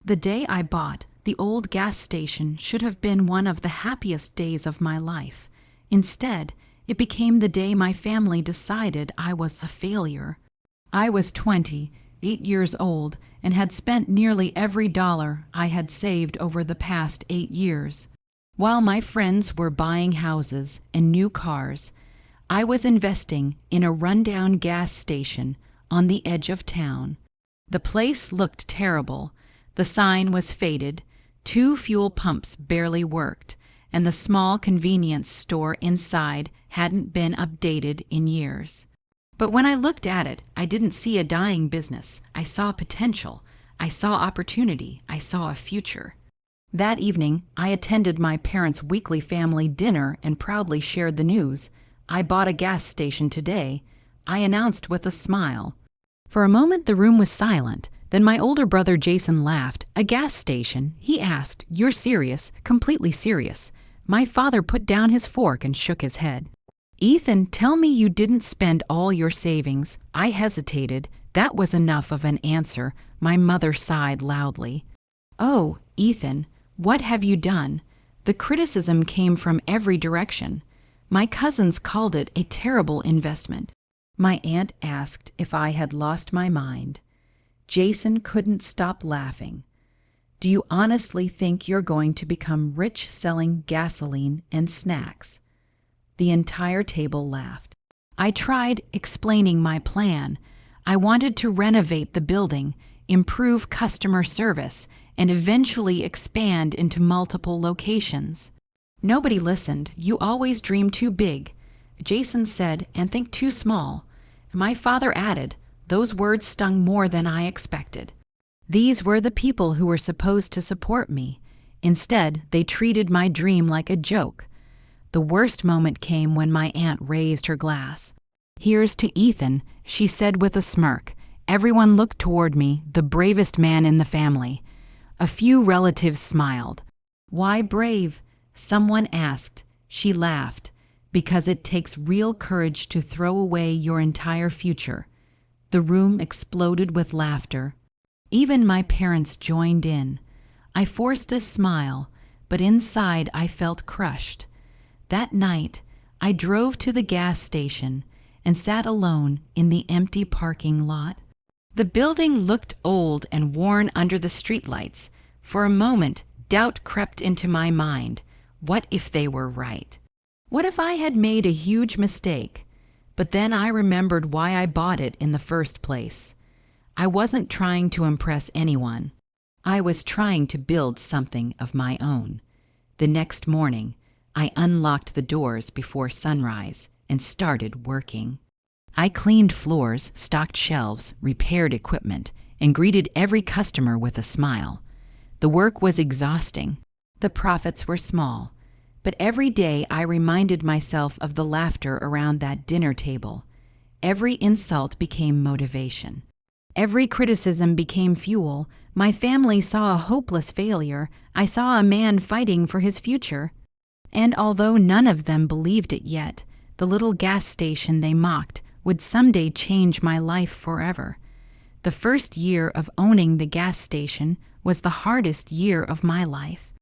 The day I bought the old gas station should have been one of the happiest days of my life. Instead, it became the day my family decided I was a failure. I was 28 years old, and had spent nearly every dollar I had saved over the past 8 years. While my friends were buying houses and new cars, I was investing in a rundown gas station on the edge of town. The place looked terrible. The sign was faded, 2 fuel pumps barely worked, and the small convenience store inside hadn't been updated in years. But when I looked at it, I didn't see a dying business. I saw potential. I saw opportunity. I saw a future. That evening, I attended my parents' weekly family dinner and proudly shared the news. "I bought a gas station today," I announced with a smile. For a moment, the room was silent. Then my older brother Jason laughed. "A gas station?" he asked. "You're serious?" "Completely serious." My father put down his fork and shook his head. "Ethan, tell me you didn't spend all your savings." I hesitated. That was enough of an answer. My mother sighed loudly. "Oh, Ethan, what have you done?" The criticism came from every direction. My cousins called it a terrible investment. My aunt asked if I had lost my mind. Jason couldn't stop laughing. "Do you honestly think you're going to become rich selling gasoline and snacks?" The entire table laughed. I tried explaining my plan. I wanted to renovate the building, improve customer service, and eventually expand into multiple locations. Nobody listened. "You always dream too big," Jason said, "and think too small." My father added, "Those words stung more than I expected." These were the people who were supposed to support me. Instead, they treated my dream like a joke. The worst moment came when my aunt raised her glass. "Here's to Ethan," she said with a smirk. Everyone looked toward me, the bravest man in the family. A few relatives smiled. "Why brave?" someone asked. She laughed. "Because it takes real courage to throw away your entire future." The room exploded with laughter. Even my parents joined in. I forced a smile, but inside I felt crushed. That night, I drove to the gas station and sat alone in the empty parking lot. The building looked old and worn under the streetlights. For a moment, doubt crept into my mind. What if they were right? What if I had made a huge mistake? But then I remembered why I bought it in the first place. I wasn't trying to impress anyone. I was trying to build something of my own. The next morning, I unlocked the doors before sunrise and started working. I cleaned floors, stocked shelves, repaired equipment, and greeted every customer with a smile. The work was exhausting. The profits were small. But every day I reminded myself of the laughter around that dinner table. Every insult became motivation. Every criticism became fuel. My family saw a hopeless failure. I saw a man fighting for his future. And although none of them believed it yet, the little gas station they mocked would someday change my life forever. The first year of owning the gas station was the hardest year of my life.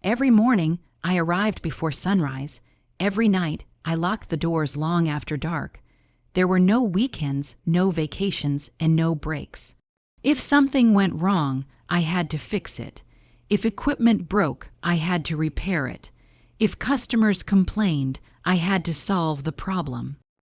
Every morning, I arrived before sunrise. Every night, I locked the doors long after dark. There were no weekends, no vacations, and no breaks. If something went wrong, I had to fix it. If equipment broke, I had to repair it. If customers complained, I had to solve the problem.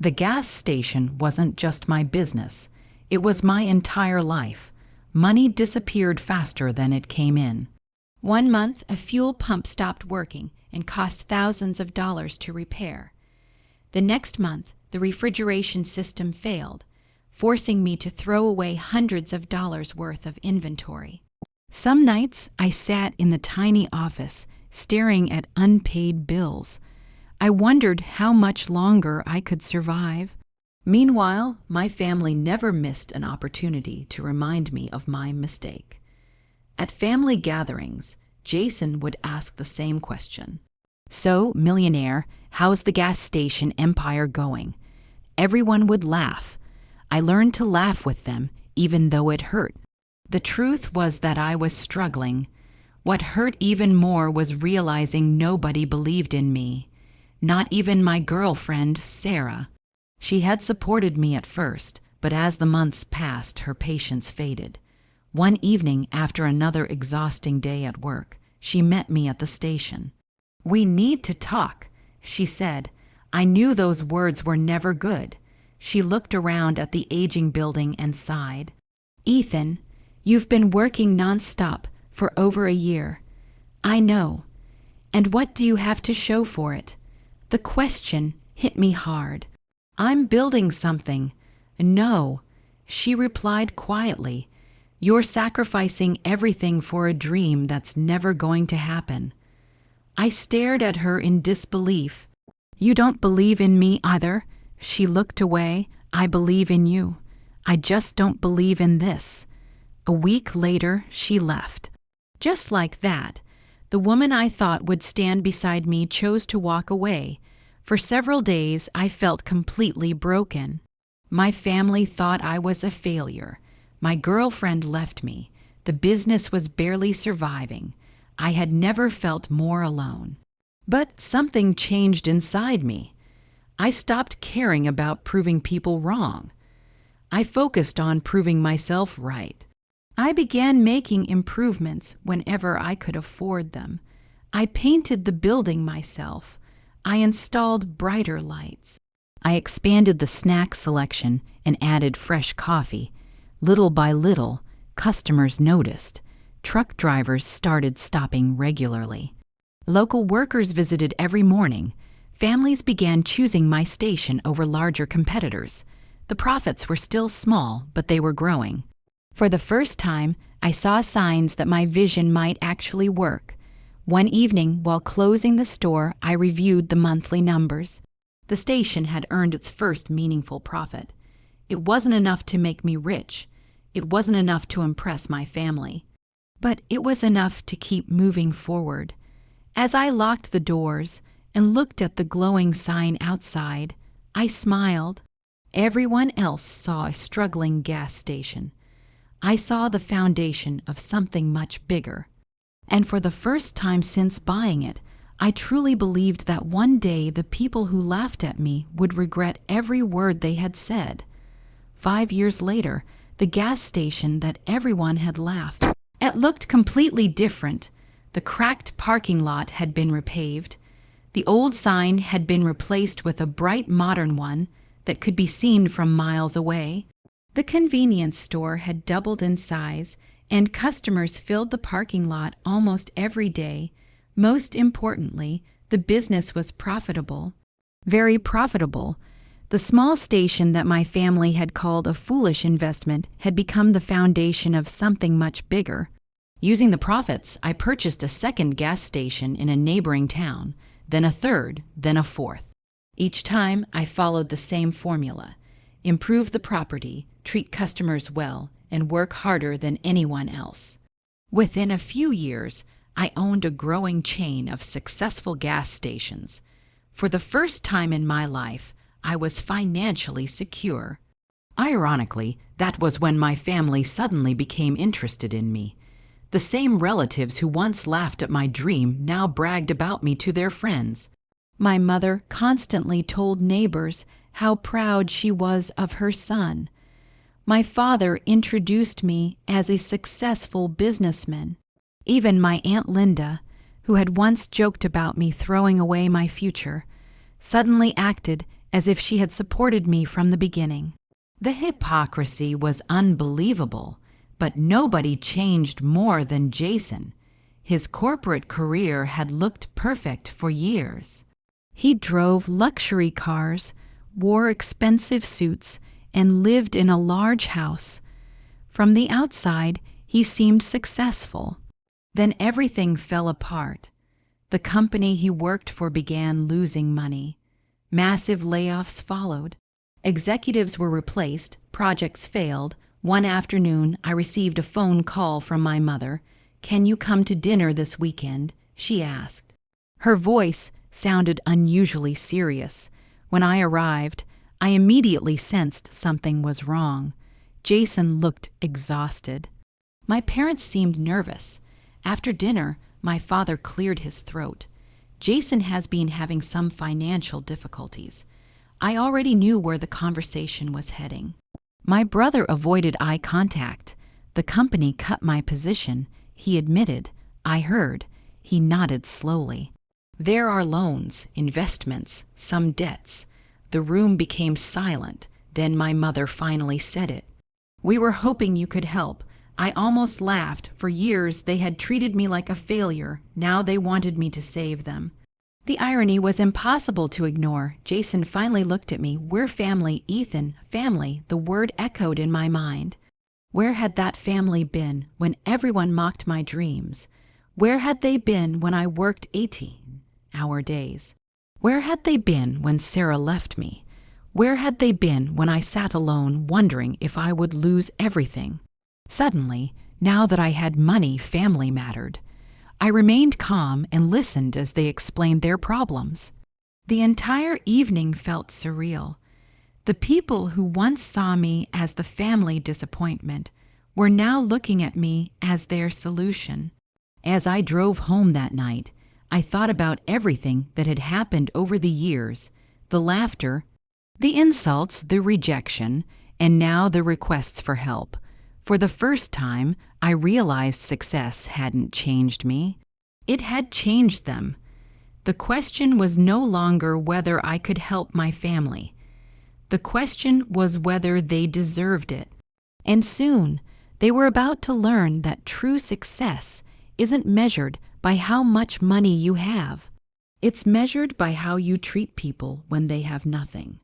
The gas station wasn't just my business. It was my entire life. Money disappeared faster than it came in. One month, a fuel pump stopped working and cost thousands of dollars to repair. The next month, the refrigeration system failed, forcing me to throw away hundreds of dollars worth of inventory. Some nights, I sat in the tiny office, staring at unpaid bills. I wondered how much longer I could survive. Meanwhile, my family never missed an opportunity to remind me of my mistake. At family gatherings, Jason would ask the same question. "So, millionaire, how's the gas station empire going?" Everyone would laugh. I learned to laugh with them, even though it hurt. The truth was that I was struggling. What hurt even more was realizing nobody believed in me. Not even my girlfriend, Sarah. She had supported me at first, but as the months passed, her patience faded. One evening, after another exhausting day at work, she met me at the station. "We need to talk," she said. I knew those words were never good. She looked around at the aging building and sighed. "Ethan, you've been working nonstop for over a year. I know. And what do you have to show for it?" The question hit me hard. "I'm building something." "No," she replied quietly. "You're sacrificing everything for a dream that's never going to happen." I stared at her in disbelief. "You don't believe in me either?" She looked away. "I believe in you. I just don't believe in this." A week later, she left. Just like that, the woman I thought would stand beside me chose to walk away. For several days, I felt completely broken. My family thought I was a failure. My girlfriend left me. The business was barely surviving. I had never felt more alone. But something changed inside me. I stopped caring about proving people wrong. I focused on proving myself right. I began making improvements whenever I could afford them. I painted the building myself. I installed brighter lights. I expanded the snack selection and added fresh coffee. Little by little, customers noticed. Truck drivers started stopping regularly. Local workers visited every morning. Families began choosing my station over larger competitors. The profits were still small, but they were growing. For the first time, I saw signs that my vision might actually work. One evening, while closing the store, I reviewed the monthly numbers. The station had earned its first meaningful profit. It wasn't enough to make me rich. It wasn't enough to impress my family. But it was enough to keep moving forward. As I locked the doors and looked at the glowing sign outside, I smiled. Everyone else saw a struggling gas station. I saw the foundation of something much bigger. And for the first time since buying it, I truly believed that one day the people who laughed at me would regret every word they had said. 5 years later, the gas station that everyone had laughed at looked completely different. The cracked parking lot had been repaved. The old sign had been replaced with a bright modern one that could be seen from miles away. The convenience store had doubled in size, and customers filled the parking lot almost every day. Most importantly, the business was profitable. Very profitable. The small station that my family had called a foolish investment had become the foundation of something much bigger. Using the profits, I purchased a second gas station in a neighboring town, then a third, then a fourth. Each time, I followed the same formula. Improve the property, treat customers well, and work harder than anyone else. Within a few years, I owned a growing chain of successful gas stations. For the first time in my life, I was financially secure. Ironically, that was when my family suddenly became interested in me. The same relatives who once laughed at my dream now bragged about me to their friends. My mother constantly told neighbors how proud she was of her son. My father introduced me as a successful businessman. Even my Aunt Linda, who had once joked about me throwing away my future, suddenly acted as if she had supported me from the beginning. The hypocrisy was unbelievable, but nobody changed more than Jason. His corporate career had looked perfect for years. He drove luxury cars, wore expensive suits, and lived in a large house. From the outside, he seemed successful. Then everything fell apart. The company he worked for began losing money. Massive layoffs followed. Executives were replaced, projects failed. One afternoon, I received a phone call from my mother. "Can you come to dinner this weekend?" she asked. Her voice sounded unusually serious. When I arrived, I immediately sensed something was wrong. Jason looked exhausted. My parents seemed nervous. After dinner, my father cleared his throat. Jason has been having some financial difficulties. I already knew where the conversation was heading. My brother avoided eye contact. The company cut my position. He admitted. I heard. He nodded slowly. There are loans, investments, some debts. The room became silent. Then my mother finally said it. We were hoping you could help. I almost laughed. For years they had treated me like a failure. Now they wanted me to save them. The irony was impossible to ignore. Jason finally looked at me. We're family, Ethan, family. The word echoed in my mind. Where had that family been when everyone mocked my dreams? Where had they been when I worked 18-hour days? Where had they been when Sarah left me? Where had they been when I sat alone wondering if I would lose everything? Suddenly, now that I had money, family mattered. I remained calm and listened as they explained their problems. The entire evening felt surreal. The people who once saw me as the family disappointment were now looking at me as their solution. As I drove home that night, I thought about everything that had happened over the years, the laughter, the insults, the rejection, and now the requests for help. For the first time, I realized success hadn't changed me. It had changed them. The question was no longer whether I could help my family. The question was whether they deserved it. And soon, they were about to learn that true success isn't measured by how much money you have. It's measured by how you treat people when they have nothing.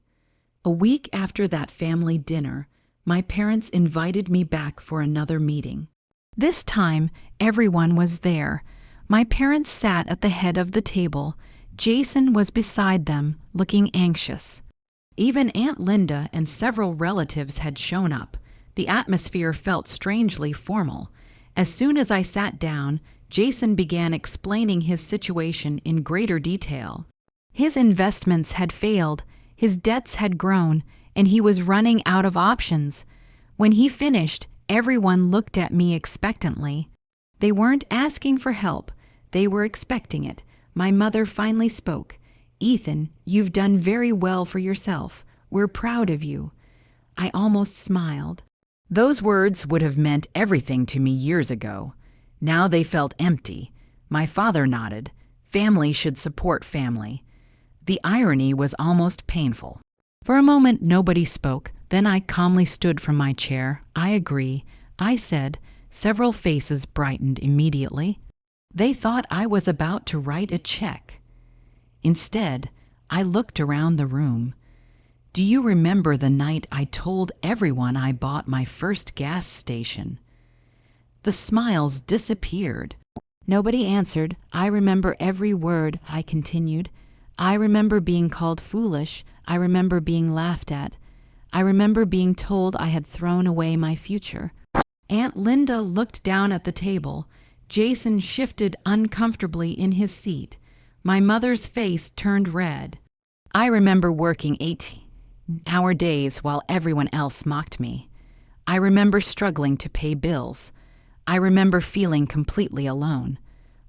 A week after that family dinner, my parents invited me back for another meeting. This time, everyone was there. My parents sat at the head of the table. Jason was beside them, looking anxious. Even Aunt Linda and several relatives had shown up. The atmosphere felt strangely formal. As soon as I sat down, Jason began explaining his situation in greater detail. His investments had failed, his debts had grown, and he was running out of options. When he finished, everyone looked at me expectantly. They weren't asking for help, they were expecting it. My mother finally spoke. "Ethan, you've done very well for yourself. We're proud of you." I almost smiled. Those words would have meant everything to me years ago. Now they felt empty. My father nodded. Family should support family. The irony was almost painful. For a moment, nobody spoke. Then I calmly stood from my chair. "I agree," I said. Several faces brightened immediately. They thought I was about to write a check. Instead, I looked around the room. Do you remember the night I told everyone I bought my first gas station? The smiles disappeared. Nobody answered. I remember every word, I continued. I remember being called foolish. I remember being laughed at. I remember being told I had thrown away my future. Aunt Linda looked down at the table. Jason shifted uncomfortably in his seat. My mother's face turned red. I remember working 18-hour days while everyone else mocked me. I remember struggling to pay bills. I remember feeling completely alone.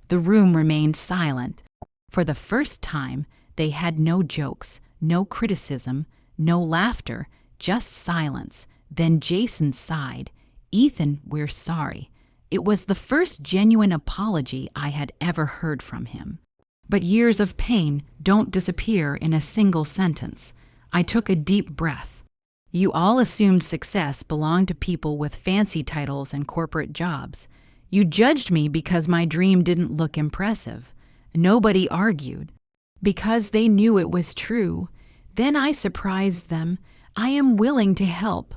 The room remained silent. For the first time, they had no jokes, no criticism, no laughter, just silence. Then Jason sighed. "Ethan, we're sorry." It was the first genuine apology I had ever heard from him. But years of pain don't disappear in a single sentence. I took a deep breath. You all assumed success belonged to people with fancy titles and corporate jobs. You judged me because my dream didn't look impressive. Nobody argued. Because they knew it was true. Then I surprised them. I am willing to help.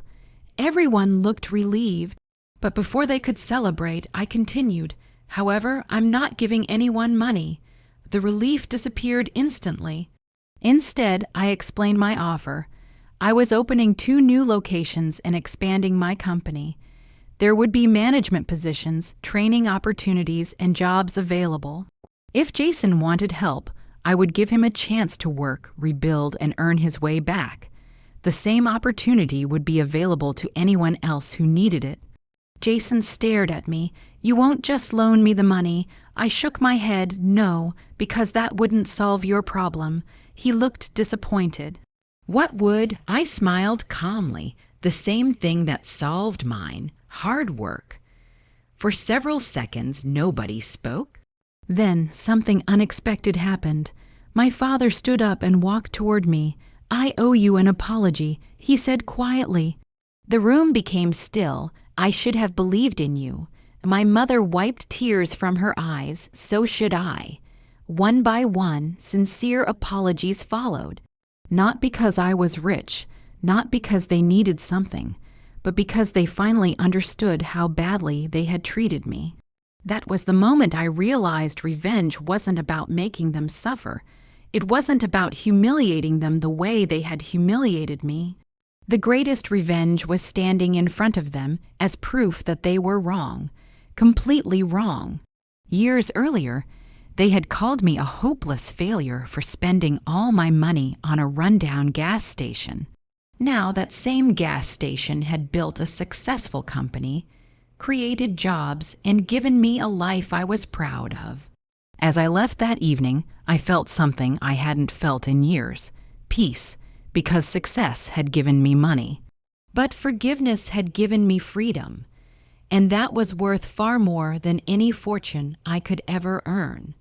Everyone looked relieved. But before they could celebrate, I continued. However, I'm not giving anyone money. The relief disappeared instantly. Instead, I explained my offer. I was opening 2 new locations and expanding my company. There would be management positions, training opportunities, and jobs available. If Jason wanted help, I would give him a chance to work, rebuild, and earn his way back. The same opportunity would be available to anyone else who needed it. Jason stared at me. You won't just loan me the money. I shook my head, no, because that wouldn't solve your problem. He looked disappointed. What would? I smiled calmly. The same thing that solved mine. Hard work. For several seconds, nobody spoke. Then something unexpected happened. My father stood up and walked toward me. I owe you an apology, he said quietly. The room became still. I should have believed in you. My mother wiped tears from her eyes. So should I. One by one, sincere apologies followed. Not because I was rich, not because they needed something, but because they finally understood how badly they had treated me. That was the moment I realized revenge wasn't about making them suffer. It wasn't about humiliating them the way they had humiliated me. The greatest revenge was standing in front of them as proof that they were wrong, completely wrong. Years earlier, they had called me a hopeless failure for spending all my money on a rundown gas station. Now that same gas station had built a successful company, created jobs, and given me a life I was proud of. As I left that evening, I felt something I hadn't felt in years: peace, because success had given me money. But forgiveness had given me freedom, and that was worth far more than any fortune I could ever earn.